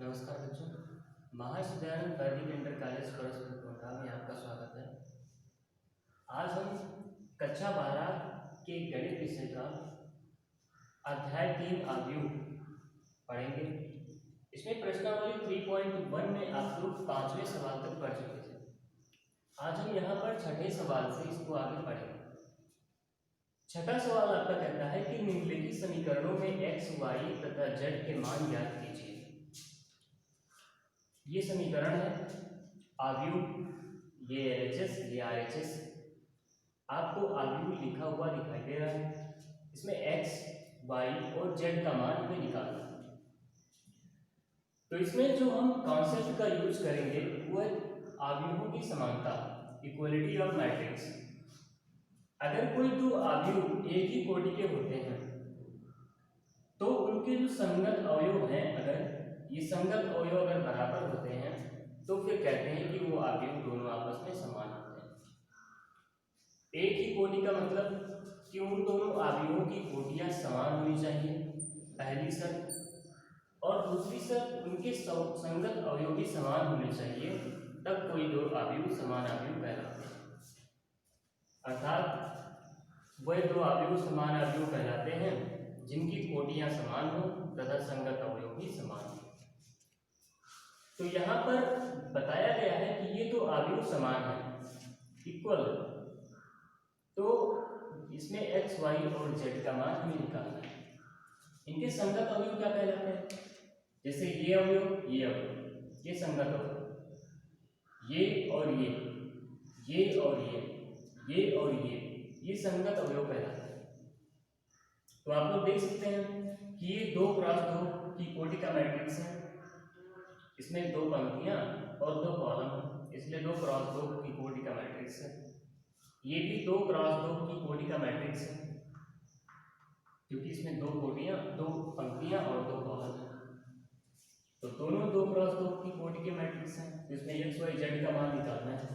नमस्कार बच्चों। महर्षि दयानंद वैदिक इंटर कॉलेज परस्पर कोटा में आपका स्वागत है। आज हम कक्षा 12 के गणित विषय का अध्याय 3 आव्यूह पढ़ेंगे। इसमें प्रश्नावली 3.1 में आप लोग 5वें सवाल तक पढ़ चुके थे। आज हम यहाँ पर छठे सवाल से इसको आगे पढ़ेंगे। छठा सवाल आपका कहता है कि निम्नलिखित समीकरणों में x, y तथा z के मान ज्ञात कीजिए। ये समीकरण है आव्यूह, ये LHS, ये RHS। आपको आव्यूह लिखा हुआ दिखाई दे रहा है। इसमें x, y और z का मान हमें निकालना है। तो इसमें जो हम कॉन्सेप्ट का यूज करेंगे वो है आव्यूहों की समानता, इक्वलिटी ऑफ मैट्रिक्स। अगर कोई दो आव्यूह एक ही कोटि के होते हैं तो उनके जो संगत अवयव हैं, अगर ये संगत अवयव अगर बराबर होते हैं तो फिर कहते हैं कि वो आव्यूह दोनों आपस में समान होते हैं। एक ही कोटि का मतलब कि उन दोनों आव्यूहों की कोटियां समान होनी चाहिए, पहली शर्त। और दूसरी शर्त, उनके संगत अवयव भी समान होने चाहिए, तब कोई दो आव्यूह समान आव्यूह कहलाते हैं। अर्थात वह दो आव्यूह समान आव्यूह कहलाते हैं जिनकी कोटियां समान हो तथा संगत अवयव भी समान हो। तो यहाँ पर बताया गया है कि ये दो आव्यूह समान हैं, इक्वल। तो इसमें x, y और z का मान हमें निकालना है। इनके संगत अवयव क्या कहलाते हैं? जैसे ये अवयव, ये अवयव, ये संगत अवयव, ये और ये और ये और ये संगत अवयव कहलाते हैं। तो आप लोग देख सकते हैं कि ये 2 क्रॉस 2 की कोटि का मैट्रिक्स है। इसमें 2 पंक्तियां और 2 कॉलम, इसलिए 2 क्रॉस 2 की कोटि का मैट्रिक्स है। ये भी 2 क्रॉस 2 की कोटि का मैट्रिक्स है, क्योंकि इसमें 2 कोटियां, 2 पंक्तियां और 2 कॉलम है। तो दोनों 2 क्रॉस 2 की कोटि के मैट्रिक्स हैं। तो इसमें x, y, z का मान निकालना है।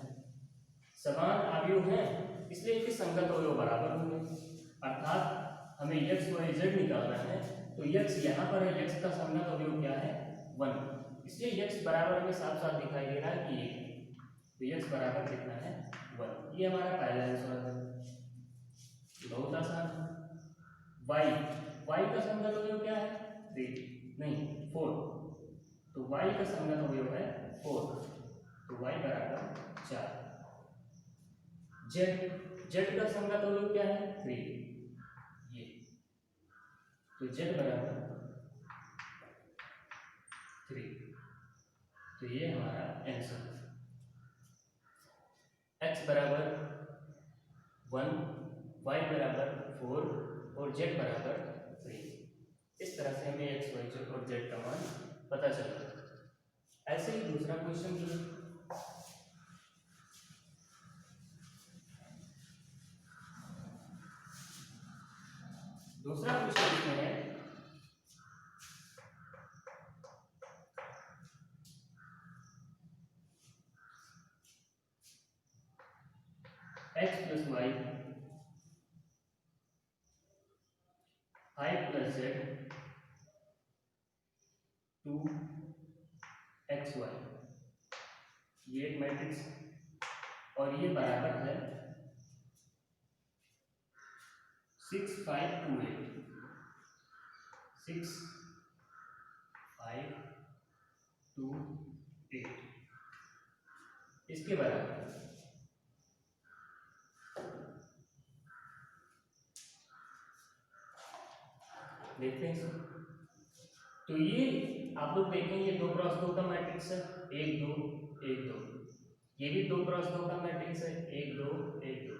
समान आव्यूह हैं इसलिए इनके संगत अवयव बराबर होंगे। अर्थात हमें x, y, z निकालना है। तो x यहाँ पर है, x का संगत अवयव क्या है? 1। इसलिए x बराबर हमें साफ साफ दिखाई दे रहा है कि 1। तो x बराबर कितना है? 1। ये हमारा पहला आंसर है, बहुत आसान। y का संगत अवयव क्या है? 3 नहीं 4। तो y का संगत अवयव है 4, तो y बराबर 4। z का संगत अवयव क्या है? 3, ये। तो z बराबर 3। तो ये हमारा आंसर है। x बराबर 1, y बराबर 4 और z बराबर 3। इस तरह से हमें x, y और z का मान पता चलता है। ऐसे ही दूसरा क्वेश्चन भी है। दूसरा क्वेश्चन इसमें है x + y 5 + z 2xy। ये एक मैट्रिक्स और ये बराबर है 6, 5, 2, 8। 6, 5, 2, 8 इसके बराबर। देखते हैं। तो ये आप लोग देखें, ये 2 क्रॉस 2 का मैट्रिक्स है, 1 2 1 2। ये भी 2 क्रॉस 2 का मैट्रिक्स है, 1 2 1 2।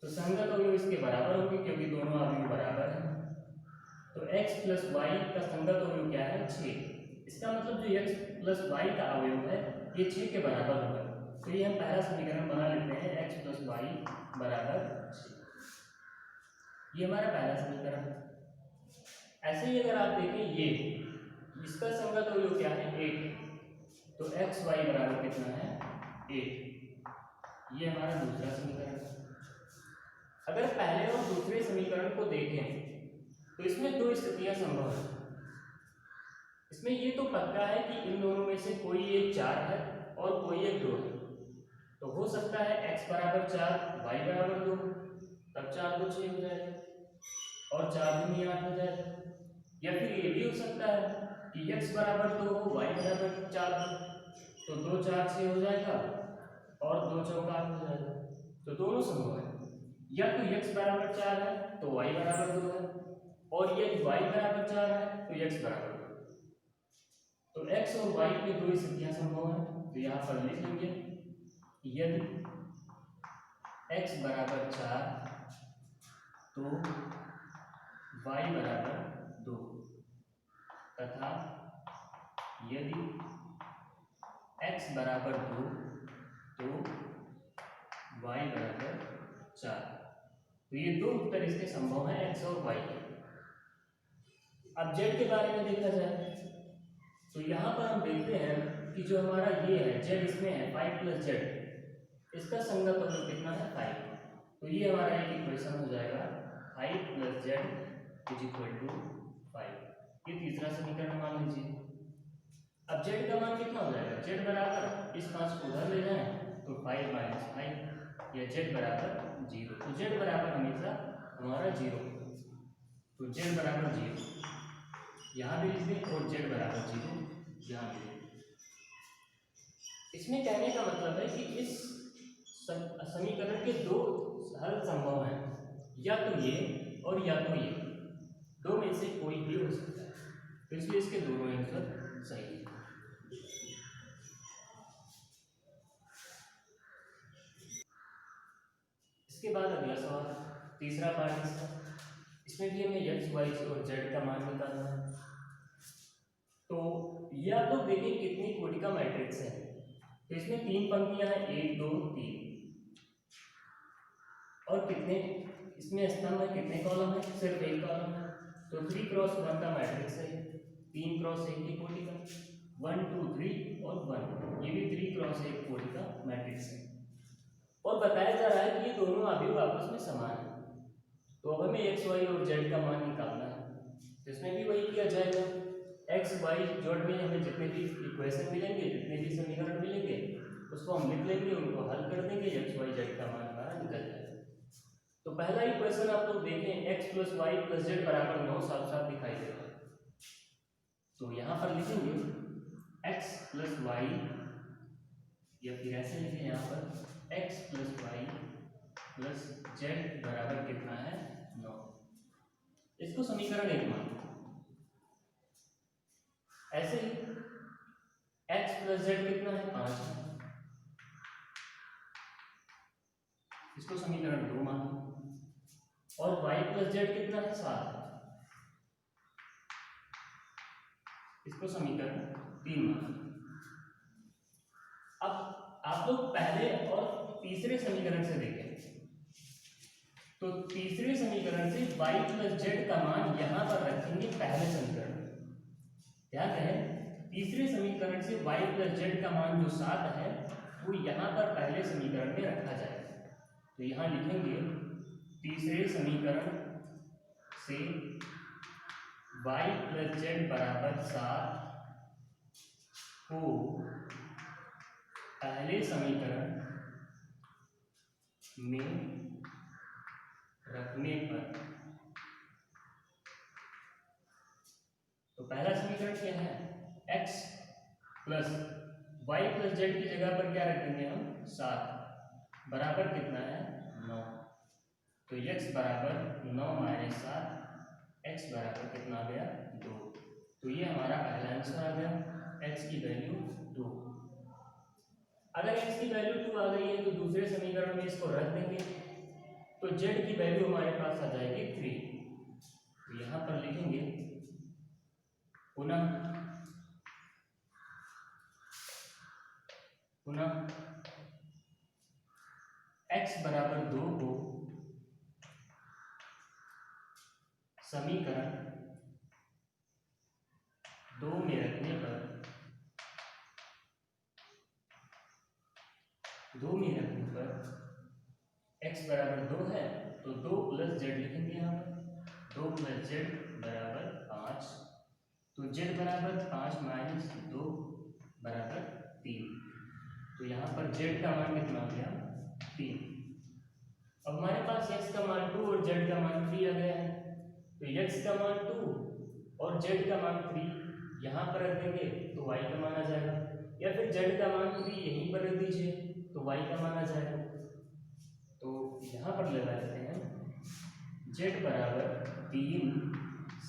तो संगत अवयव इसके बराबर होंगे क्योंकि दोनों अवयव बराबर हैं। तो x + y का संगत अवयव क्या है? 6। इसका मतलब जो x + y का अवयव है ये 6 के बराबर होगा। तो ये हम पहला समीकरण बना लेते हैं, x + y = 6। ये हमारा पहला समीकरण है। ऐसे ही अगर आप देखें, ये इसका संगत अवयव क्या है? 8। तो x y बराबर कितना है? 8। ये हमारा दूसरा समीकरण है। अगर पहले और दूसरे समीकरण को देखें तो इसमें 2 स्थितियां संभव हैं। इसमें ये तो पक्का है कि इन दोनों में से कोई एक 4 है और कोई एक 2 है। तो हो सकता है x बराबर 4 y बराबर 2, तब 4 2 6 हो जाएगा और 4 दूनी 8 हो जाएगा। या फिर ये भी हो सकता है कि x बराबर 2 हो y बराबर 4 हो, तो 2 4 6 हो जाएगा और 2 चौका 8 हो जाएगा। तो दोनों संभव है, या तो x बराबर 4 है तो y बराबर 2 है, और यदि y बराबर 4 है तो x बराबर 2। तो x और y की दो स्थितियां संभव है। तो यहाँ पर लिख लेंगे यदि x बराबर 4 तो y बराबर 2, तथा यदि x बराबर 2 तो y बराबर 4। तो ये दो उत्तर इसके संभव हैं x और y के। अब z के बारे में देखा जाए तो यहाँ पर हम देखते हैं कि जो हमारा ये है z, इसमें है 5 + z, इसका संगत अवयव कितना है 5। तो ये हमारा एक इक्वेशन हो जाएगा 5 + z = 5। ये तीसरा समीकरण मान लीजिए। अब z का मान कितना हो जाएगा, z बराबर इस 5 को उधर ले जाएं तो 5 - 5 या z बराबर 0। तो z बराबर हमेशा हमारा 0, तो z बराबर 0 यहाँ भी लिख दें और z बराबर 0 यहाँ भी लिख दें। इसमें कहने का मतलब है कि इस समीकरण के दो हल संभव हैं, या तो ये और या तो ये, दो में से कोई भी हो सकता है। तो इसलिए इसके दोनों आंसर सही है। इसके बाद अगला सवाल, तीसरा पार्ट इसका, इसमें भी हमें x, y और z का मान निकालना है। तो ये आप लोग देखिए कितनी कोटि का मैट्रिक्स है। तो इसमें 3 पंक्तियां हैं, 1 2 3, और कितने इसमें स्तंभ है, कितने कॉलम है, सिर्फ एक कॉलम है। तो 3 × 1 का मैट्रिक्स है, 3 × 1 की कोटि का, 1 2 3 और 1, ये भी 3 × 1 कोटि का मैट्रिक्स है। और बताया जा रहा है कि ये दोनों अवयव आपस में समान है। तो अब हमें x, y और z का मान निकालना है। तो इसमें भी वही किया जाएगा, x y जोड़ में हमें जितने भी इक्वेशन मिलेंगे, जितने भी समीकरण मिलेंगे, उसको हम लिख लेंगे, उनको हल कर देंगे, x y z का मान हमारा निकल जाएगा। तो पहला इक्वेशन आप लोग देखें, x + y + z = 9 साफ साफ दिखाई दे रहा है। तो यहाँ पर लिखेंगे x + y, या फिर ऐसे लिखें यहाँ पर x + y + z बराबर कितना है 9। इसको समीकरण 1 मान, ऐसे ही x + z कितना है 5 है, इसको समीकरण 2 मान, और y + z कितना है 7 है, इसको समीकरण 3 मान। अब आप लोग पहले और तीसरे समीकरण से देखें, तो तीसरे समीकरण से y + z का मान यहां पर रखेंगे पहले समीकरण में। ध्यान रहे, तीसरे समीकरण से y + z का मान जो 7 है वो यहां पर पहले समीकरण में रखा जाएगा। तो यहां लिखेंगे तीसरे समीकरण से y + z बराबर 7 को पहले समीकरण में रखने पर, तो पहला समीकरण क्या है, x + y + z की जगह पर क्या रखेंगे हम 7, बराबर कितना है 9। तो x बराबर 9 - 7, x बराबर कितना आ गया 2। तो ये हमारा पहला आंसर आ गया, x की वैल्यू 2। अगर x की वैल्यू 2 आ गई है तो दूसरे समीकरण में इसको रख देंगे, तो z की वैल्यू हमारे पास आ जाएगी 3। तो यहां पर लिखेंगे पुनः x बराबर 2 को समीकरण 2 में रखने पर, x बराबर 2 है तो 2 + z लिखेंगे यहाँ पर, 2 + z बराबर 5। तो z बराबर 5 माइनस 2 बराबर 3। तो यहाँ पर z का मान कितना हो गया 3। अब हमारे पास x का मान 2 और z का मान 3 आ गया है। तो x का मान 2 और z का मान 3 यहाँ पर रख देंगे तो y का मान आ जाएगा, या फिर z का मान 3 यहीं पर रख दीजिए तो y का मान आ जाएगा। तो यहाँ पर लगा देते हैं z बराबर 3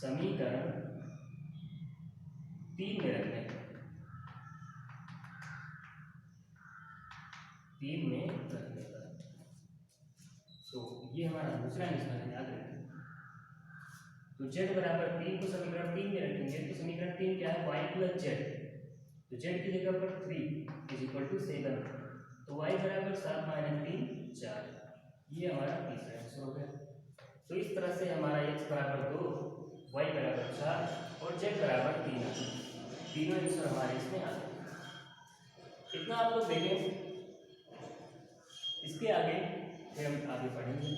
समीकरण 3 में रखने 3 में रखने पर, तो ये हमारा दूसरा निशान है, याद रखें। तो z बराबर 3 को समीकरण 3 में रखेंगे तो समीकरण 3 क्या है y प्लस z, तो z की जगह पर 3 इज इक्वल टू 7, तो y बराबर 7 माइनस 3 4। ये हमारा तीसरा आंसर हो गया। तो इस तरह से हमारा x बराबर 2, y बराबर 4 और z बराबर 3 तीनों आंसर हमारे इसमें आ गए। इतना आप लोग देखें, इसके आगे फिर हम आगे पढ़ेंगे।